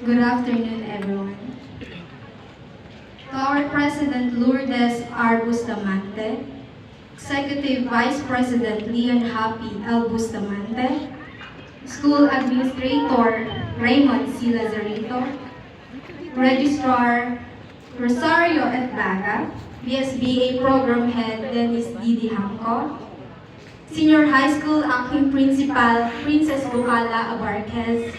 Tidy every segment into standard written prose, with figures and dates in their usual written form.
Good afternoon, everyone. To our President Lourdes R. Bustamante, Executive Vice President Leon Happy L. Bustamante, School Administrator Raymond C. Lazarito, Registrar Rosario F. Baga, BSBA Program Head Dennis Didi Hamco, Senior High School Acting Principal Princess Bucala Abarquez,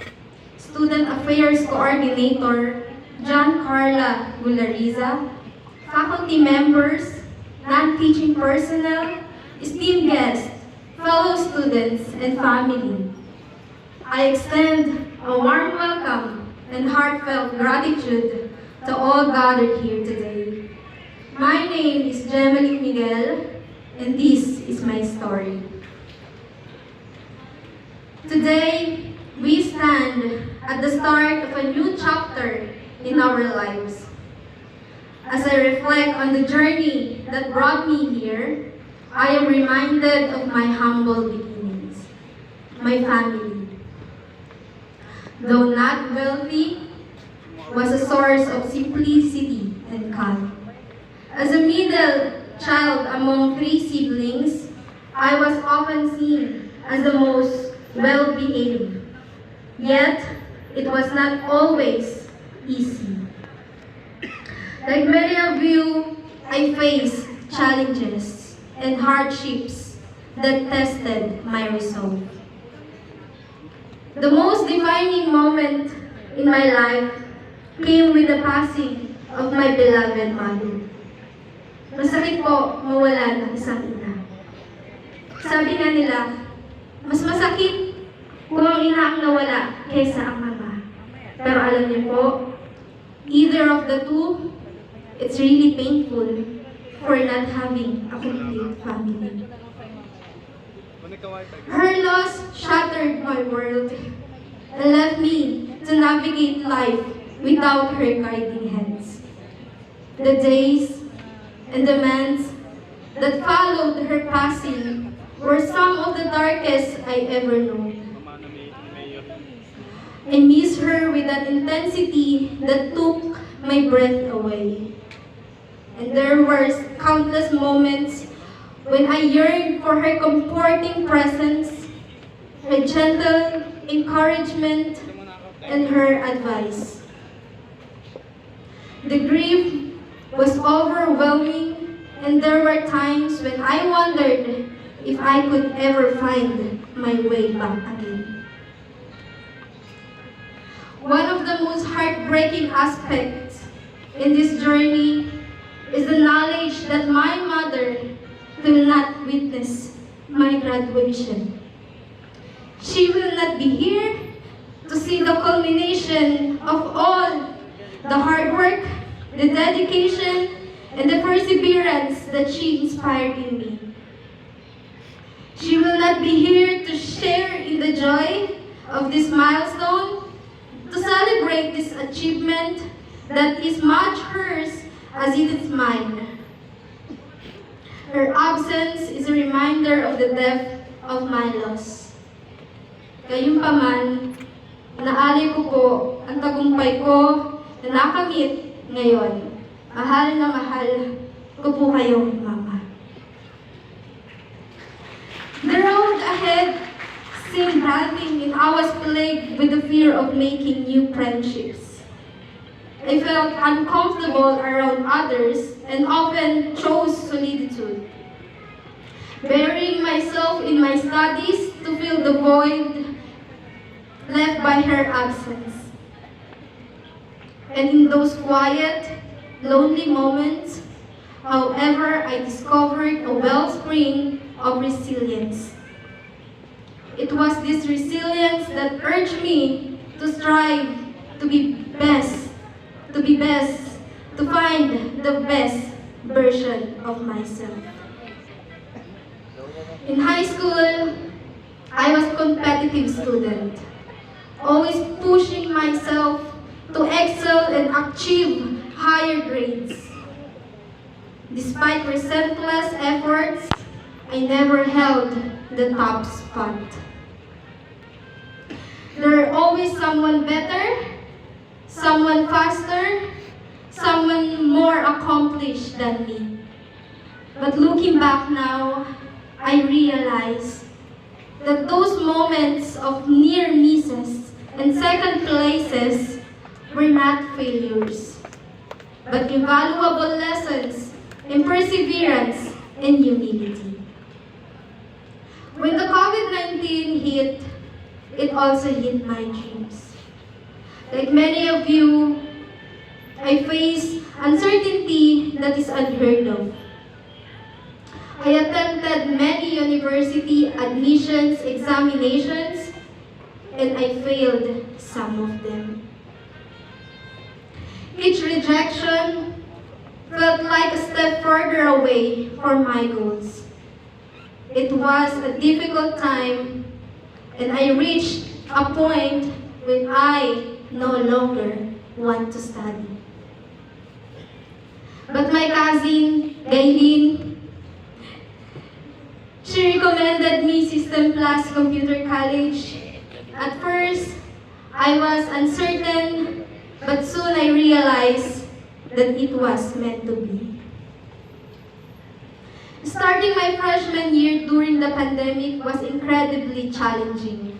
Student Affairs Coordinator John Carla Gulariza, faculty members, non-teaching personnel, esteemed guests, fellow students, and family. I extend a warm welcome and heartfelt gratitude to all gathered here today. My name is Gemily Miguel, and this is my story. Today, we stand at the start of a new chapter in our lives. As I reflect on the journey that brought me here, I am reminded of my humble beginnings, my family. Though not wealthy, was a source of simplicity and calm. As a middle child among 3 siblings, I was often seen as the most well-behaved. Yet, it was not always easy. Like many of you, I faced challenges and hardships that tested my resolve. The most defining moment in my life came with the passing of my beloved mother. Masakit po mawalan ng isang ina. Sabi nga nila, mas masakit kung ang ina ang nawala kaysa ang ama. Pero alam niyo po, either of the two, it's really painful for not having a complete family. Her loss shattered my world and left me to navigate life without her guiding hands. The days and the months that followed her passing were some of the darkest I ever known. I miss her with an intensity that took my breath away. And there were countless moments when I yearned for her comforting presence, her gentle encouragement, and her advice. The grief was overwhelming, and there were times when I wondered if I could ever find my way back again. One of the most heartbreaking aspects in this journey is the knowledge that my mother will not witness my graduation. She will not be here to see the culmination of all the hard work, the dedication, and the perseverance that she inspired in me. She will not be here to share in the joy of this milestone, to celebrate this achievement that is much hers as it is mine. Her absence is a reminder of the depth of my loss. Gayunpaman, naalay ko po ang tagumpay ko na nakamit ngayon. Mahal na mahal ko po kayo, Mama. The road ahead seemed daunting and I was plagued with the fear of making new friendships. I felt uncomfortable around others and often chose solitude, burying myself in my studies to fill the void left by her absence. And in those quiet, lonely moments, however, I discovered a wellspring of resilience. It was this resilience that urged me to strive to be best, to find the best version of myself. In high school, I was a competitive student, always pushing myself to excel and achieve higher grades. Despite relentless efforts, I never held the top spot. There are always someone better faster, someone more accomplished than me. But looking back now, I realize that those moments of near misses and second places were not failures, but invaluable lessons in perseverance and humility. When the COVID-19 hit, it also hit my dreams. Like many of you, I faced uncertainty that is unheard of. I attempted many university admissions examinations, and I failed some of them. Each rejection felt like a step further away from my goals. It was a difficult time, and I reached a point when I no longer want to study. But my cousin, Gaylene, she recommended me System Plus Computer College. At first, I was uncertain, but soon I realized that it was meant to be. Starting my freshman year during the pandemic was incredibly challenging.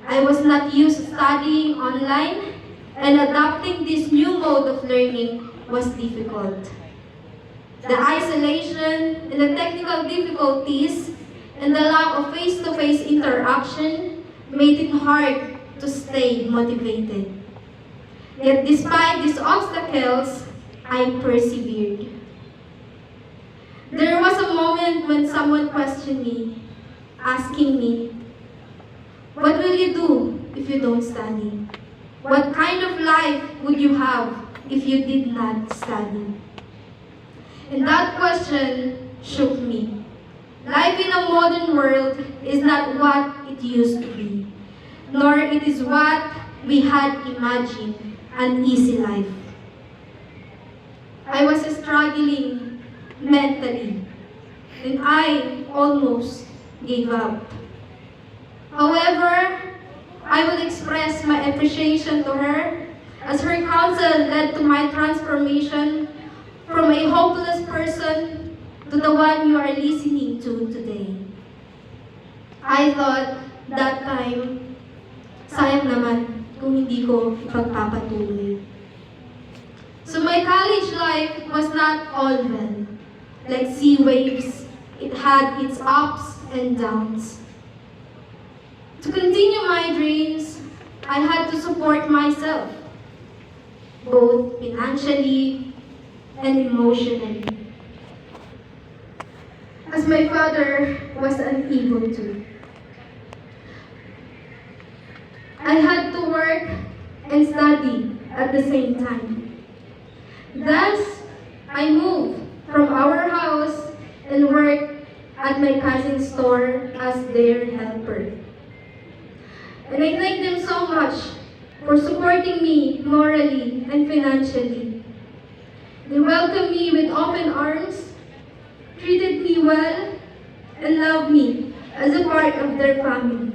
I was not used to studying online, and adopting this new mode of learning was difficult. The isolation and the technical difficulties and the lack of face-to-face interaction made it hard to stay motivated. Yet despite these obstacles, I persevered. There was a moment when someone questioned me, asking me, "What will you do if you don't study? What kind of life would you have if you did not study?" And that question shook me. Life in a modern world is not what it used to be, nor it is what we had imagined an easy life. I was struggling mentally, and I almost gave up. However, I will express my appreciation to her as her counsel led to my transformation from a hopeless person to the one you are listening to today. I thought that time, sayang naman kung hindi ko ipagpapatuloy. So my college life was not all well. Like sea waves, it had its ups and downs. To continue my dreams, I had to support myself, both financially and emotionally, as my father was unable to. I had to work and study at the same time. Thus, I moved from our house and worked at my cousin's store as their helper. And I thank them so much for supporting me morally and financially. They welcomed me with open arms, treated me well, and loved me as a part of their family.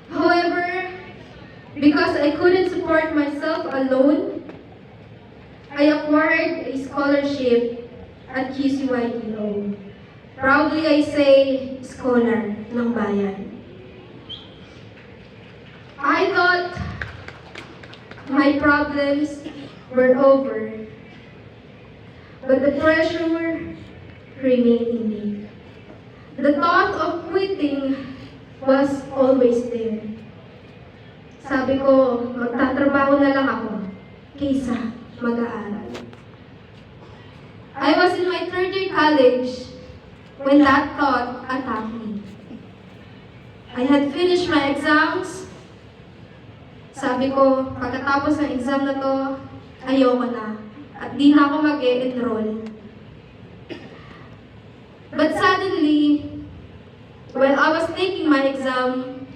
However, because I couldn't support myself alone, I acquired a scholarship at QCYEO. Proudly I say, scholar ng bayan. I thought my problems were over, but the pressure remained in me. The thought of quitting was always there. Sabi ko, magtatrabaho na lang ako kaysa mag-aaral. I was in my third year college when that thought attacked me. I had finished my exams. Sabi ko, pagkatapos ng exam na to, ayoko na. At di na ako mag-e-enroll. But suddenly, while I was taking my exam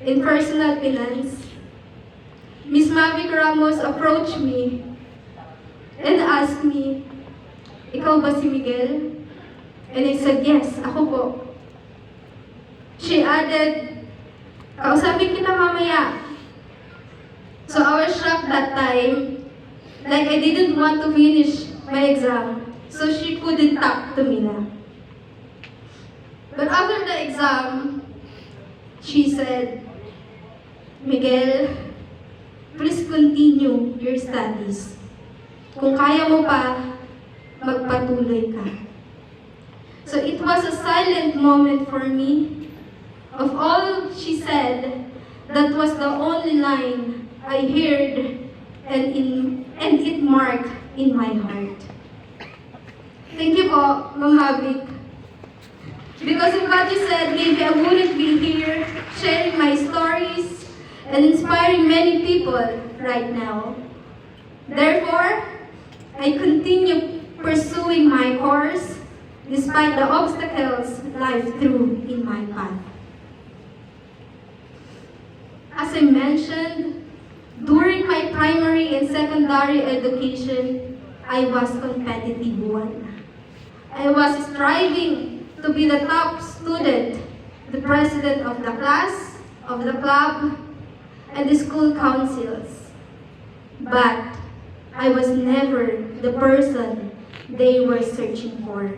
in personal finance, Miss Mavic Ramos approached me and asked me, "Ikaw ba si Miguel?" And I said, "Yes, ako po." She added, "Kausapin kita mamaya." So I was shocked that time, like I didn't want to finish my exam, so she couldn't talk to me na. But after the exam, she said, Miguel, please continue your studies. Kung kaya mo pa, magpatuloy ka. So it was a silent moment for me. Of all she said, that was the only line I heard and it marked in my heart. Thank you po, Mama Vic. Because of what you said, maybe I wouldn't be here sharing my stories and inspiring many people right now. Therefore, I continue pursuing my course despite the obstacles life threw in my path. As I mentioned, during my primary and secondary education, I was competitive one. I was striving to be the top student, the president of the class, of the club, and the school councils. But I was never the person they were searching for.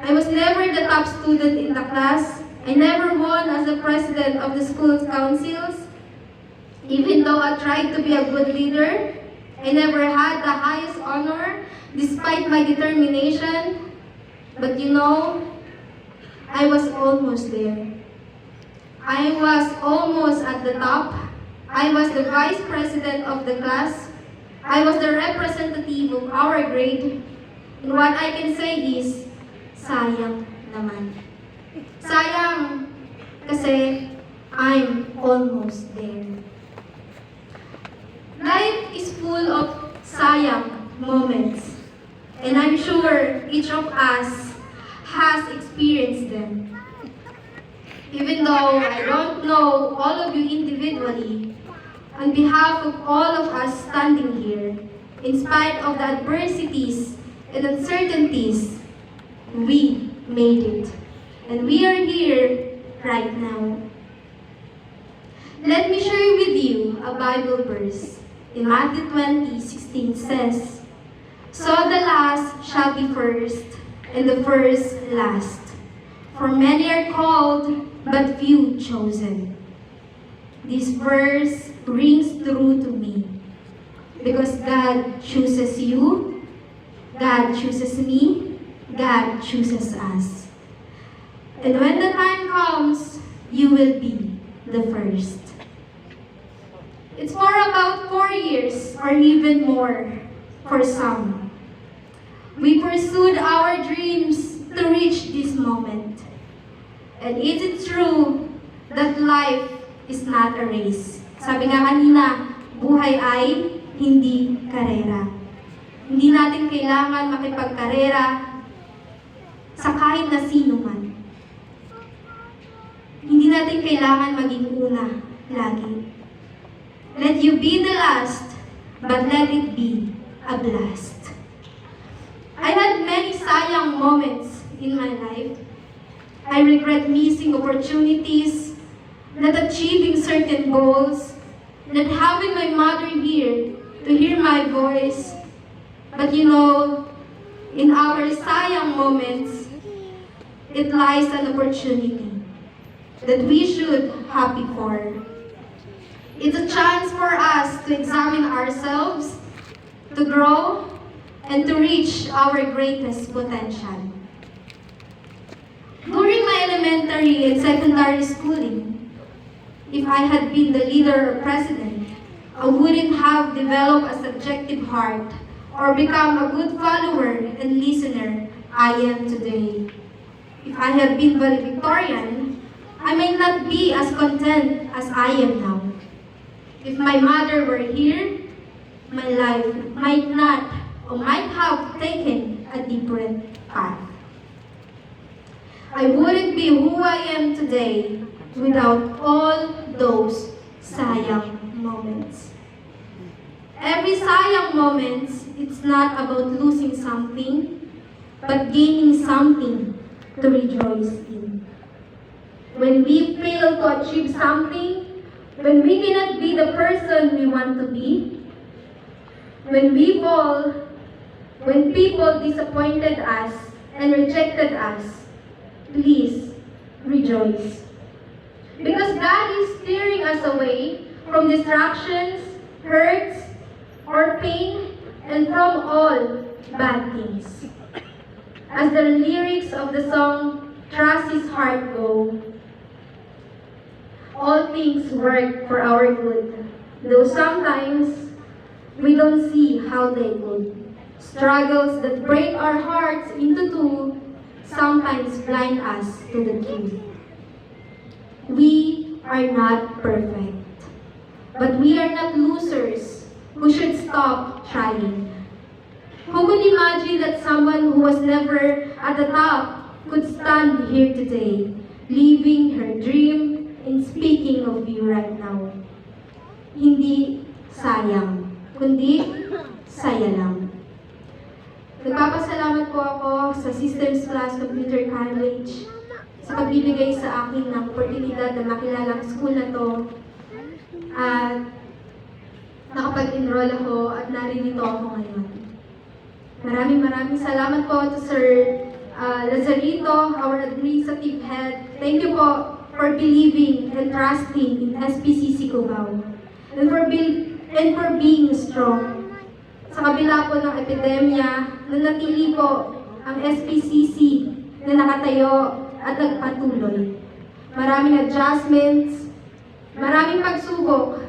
I was never the top student in the class. I never won as the president of the school councils. Even though I tried to be a good leader, I never had the highest honor despite my determination. But you know, I was almost there. I was almost at the top. I was the vice president of the class. I was the representative of our grade. And what I can say is, sayang naman. Sayang kasi I'm almost there. Life is full of sayang moments. And I'm sure each of us has experienced them. Even though I don't know all of you individually, on behalf of all of us standing here, in spite of the adversities and uncertainties, we made it. And we are here right now. Let me share with you a Bible verse. In Matthew 20:16 says, "So the last shall be first, and the first last. For many are called, but few chosen." This verse rings true to me. Because God chooses you, God chooses me, God chooses us. And when the time comes, you will be the first. It's for about 4 years or even more for some. We pursued our dreams to reach this moment. And is it true that life is not a race? Sabi nga kanina, buhay ay hindi karera. Hindi natin kailangan makipagkarera sa kahit na sino man. Hindi natin kailangan maging una lagi. Let you be the last, but let it be a blast. I had many sayang moments in my life. I regret missing opportunities, not achieving certain goals, not having my mother here to hear my voice. But you know, in our sayang moments, it lies an opportunity that we should happy for. It's a chance for us to examine ourselves, to grow, and to reach our greatest potential. During my elementary and secondary schooling, if I had been the leader or president, I wouldn't have developed a subjective heart or become a good follower and listener I am today. If I had been valedictorian, I might not be as content as I am now. If my mother were here, my life might not or might have taken a different path. I wouldn't be who I am today without all those sayang moments. Every sayang moment, it's not about losing something, but gaining something to rejoice in. When we fail to achieve something, when we cannot be the person we want to be, when we fall, when people disappointed us and rejected us, please rejoice. Because God is steering us away from distractions, hurts, or pain, and from all bad things. As the lyrics of the song Trust His Heart go, all things work for our good, though sometimes we don't see how they could. Struggles that break our hearts into two sometimes blind us to the truth. We are not perfect, but we are not losers who should stop trying. Who could imagine that someone who was never at the top could stand here today, living her dream and speaking of you right now? Hindi sayang, kundi saya lang. Nagpapasalamat po ako sa Systems Plus Computer College sa pagbibigay sa akin ng oportunidad na makilala ang school na to at nakapag-enroll ako at naririto ako ngayon. Maraming salamat po to Sir Lazarito, our administrative head. Thank you po for believing and trusting in SPCC Cubao and for being strong. Sa kabila po ng epidemya, nanatili po ang SPCC na nakatayo at nagpatuloy. Maraming adjustments, maraming pagsubok,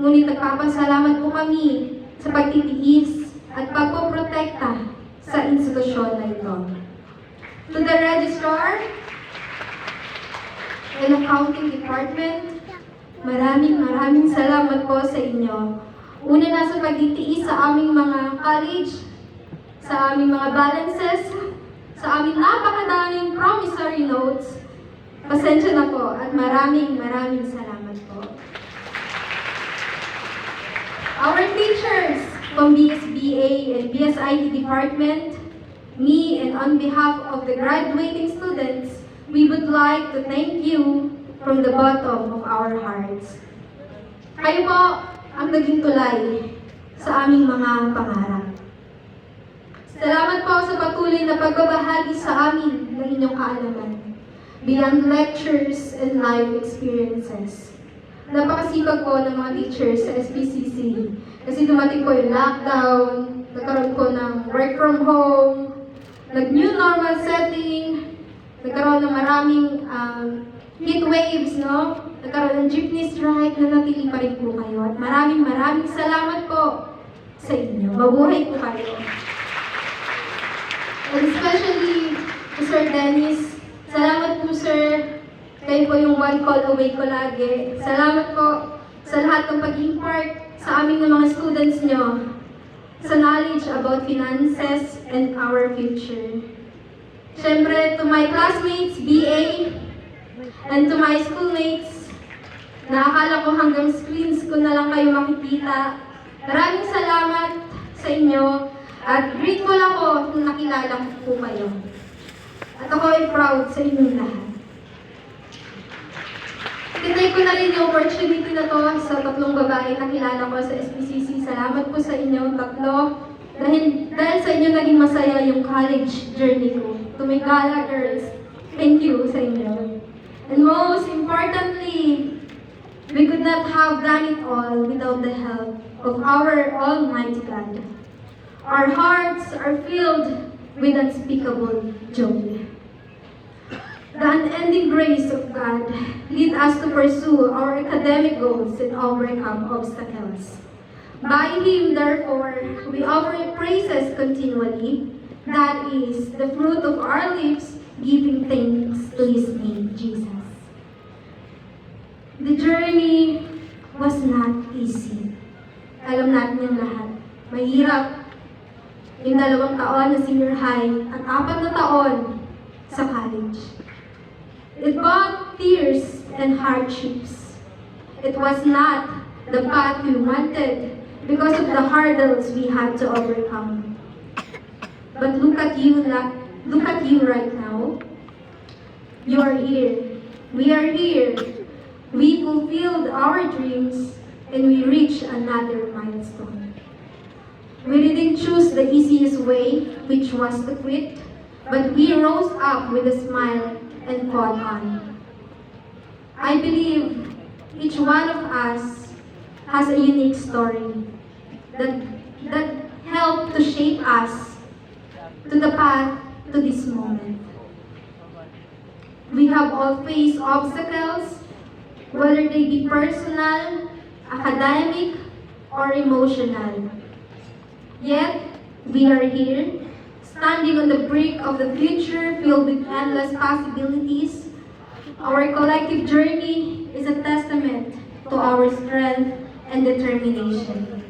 ngunit nagpapasalamat po kami sa pagtitiis at pagpoprotekta sa institusyon na ito. To the Registrar and Accounting Department, maraming salamat po sa inyo. Una na sa pagtitiis sa aming mga college, sa aming mga balances, sa aming napakadaming promissory notes. Pasensya na po at maraming salamat po. Our teachers from BSBA and BSIT department, me and on behalf of the graduating students, we would like to thank you from the bottom of our hearts. Kayo po ang naging tulay sa aming mga pangarap. Salamat po sa patuloy na pagbabahagi sa amin ng inyong kaalaman, beyond lectures and life experiences. Napakasipag po ng mga teachers sa SPCC kasi dumating po yung lockdown, nagkaroon po ng work from home, nag-new normal setting, nagkaroon ng maraming heat waves, no? Nagkaroon ng jeepney strike, nanatili pa rin po kayo. At maraming salamat po sa inyo. Mabuhay po kayo. And especially to Sir Dennis, salamat po sir. Kayo po yung one call away ko lagi. Salamat po sa lahat ng pagiging part sa amin ng mga students nyo, sa knowledge about finances and our future. Siyempre, to my classmates, BA, and to my schoolmates, nakakala ko hanggang screens ko na lang kayo makikita. Maraming salamat sa inyo at grateful ako kung nakilala ko po kayo. At ako ay proud sa inyong lahat. Tinay ko na rin yung opportunity na to sa tatlong babae na kilala ko sa SPCC. Salamat po sa inyong tatlo. Dahil sa inyo naging masaya yung college journey ko. To my gala girls, thank you sa inyo. And most importantly, we could not have done it all without the help of our Almighty God. Our hearts are filled with unspeakable joy. The unending grace of God lead us to pursue our academic goals and overcome obstacles. By Him, therefore, we offer praises continually. That is the fruit of our lips, giving thanks to His name, Jesus. The journey was not easy. Alam natin yung lahat. Mahirap yung 2 taon na senior high at 4 na taon sa college. It brought tears and hardships. It was not the path we wanted because of the hurdles we had to overcome. But look at you right now. You are here. We are here. We fulfilled our dreams and we reached another milestone. We didn't choose the easiest way, which was to quit, but we rose up with a smile and fought on. I believe each one of us has a unique story that, that helped to shape us to the path to this moment. We have all faced obstacles, whether they be personal, academic, or emotional. Yet, we are here, standing on the brink of the future filled with endless possibilities. Our collective journey is a testament to our strength and determination.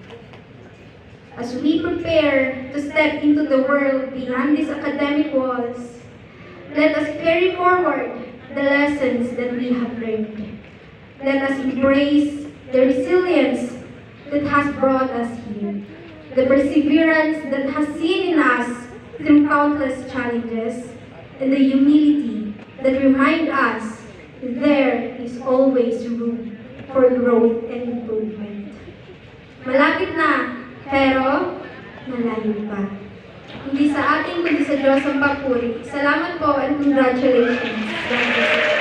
As we prepare to step into the world beyond these academic walls, let us carry forward the lessons that we have learned. Let us embrace the resilience that has brought us here, the perseverance that has seen in us through countless challenges, and the humility that remind us there is always room for growth and improvement. Malapit na, pero malayo pa. Hindi sa ating kundi sa Diyos ang papuri. Salamat po and congratulations. God bless you.